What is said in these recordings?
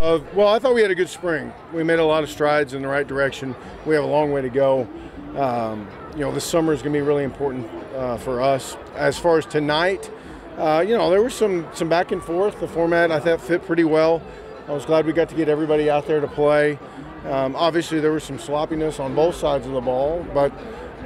Well, I thought we had a good spring. We made a lot of strides in the right direction. We have a long way to go. This summer is going to be really important for us. As far as tonight, there was some back and forth. The format, I thought, fit pretty well. I was glad we got to get everybody out there to play. Obviously, there was some sloppiness on both sides of the ball, but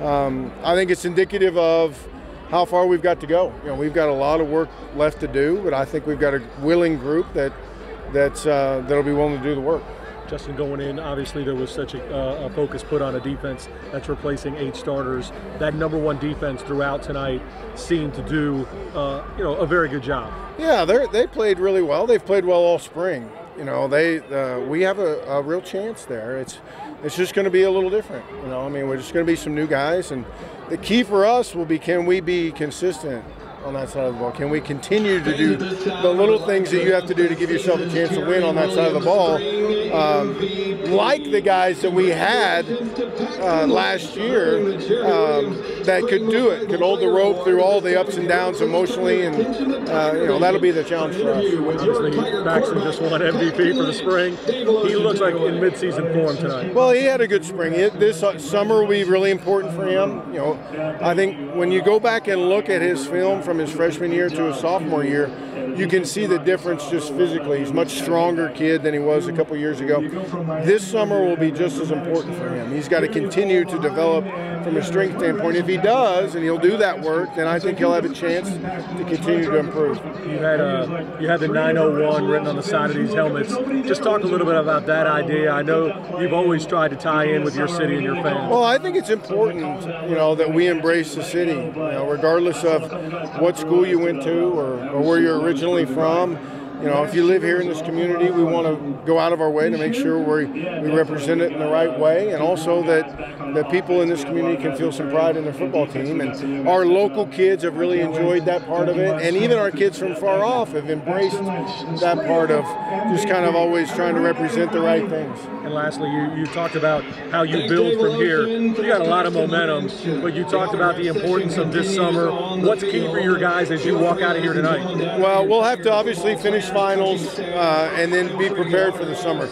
I think it's indicative of how far we've got to go. We've got a lot of work left to do, but I think we've got a willing group that'll be willing to do the work. Justin, going in, obviously there was such a focus put on a defense that's replacing 8 starters. That #1 defense throughout tonight seemed to do, a very good job. Yeah, they played really well. They've played well all spring. We have a real chance there. It's just going to be a little different. We're just going to be some new guys, and the key for us will be, can we be consistent on that side of the ball? Can we continue to do the little things that you have to do to give yourself a chance to win on that side of the ball? Like the guys that we had last year that could do it, could hold the rope through all the ups and downs emotionally, and that'll be the challenge for us. Obviously, Paxton just won MVP for the spring. He looks like in midseason form tonight. Well, he had a good spring. This summer will be really important for him. I think when you go back and look at his film from his freshman year to his sophomore year, you can see the difference just physically. He's a much stronger kid than he was a couple years ago. This summer will be just as important for him. He's got to continue to develop from a strength standpoint. If he does, and he'll do that work, then I think he'll have a chance to continue to improve. You had the 901 written on the side of these helmets. Just talk a little bit about that idea. I know you've always tried to tie in with your city and your fans. Well, I think it's important, that we embrace the city, regardless of what school you went to or where you're originally from. If you live here in this community, we want to go out of our way to make sure we represent it in the right way, and also that people in this community can feel some pride in their football team. And our local kids have really enjoyed that part of it, and even our kids from far off have embraced that part of just kind of always trying to represent the right things. And lastly, you talked about how you build from here. You got a lot of momentum, but you talked about the importance of this summer. What's key for your guys as you walk out of here tonight? Well, we'll have to obviously finish finals and then be prepared for the summer.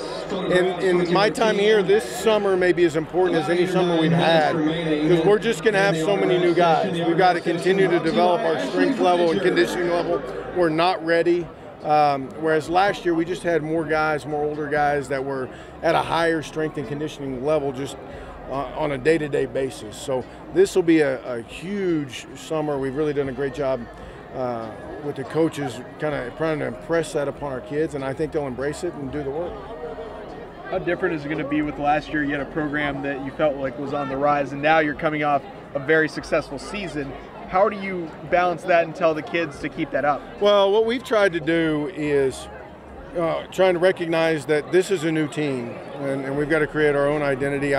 In my time here, this summer may be as important as any summer we've had, because we're just going to have so many new guys. We've got to continue to develop our strength level and conditioning level. We're not ready. Whereas last year we just had more older guys that were at a higher strength and conditioning level just on a day-to-day basis. So this will be a huge summer. We've really done a great job with the coaches kind of trying to impress that upon our kids, and I think they'll embrace it and do the work. How different is it going to be with last year? You had a program that you felt like was on the rise, and now you're coming off a very successful season. How do you balance that and tell the kids to keep that up? Well, what we've tried to do is trying to recognize that this is a new team, and we've got to create our own identity.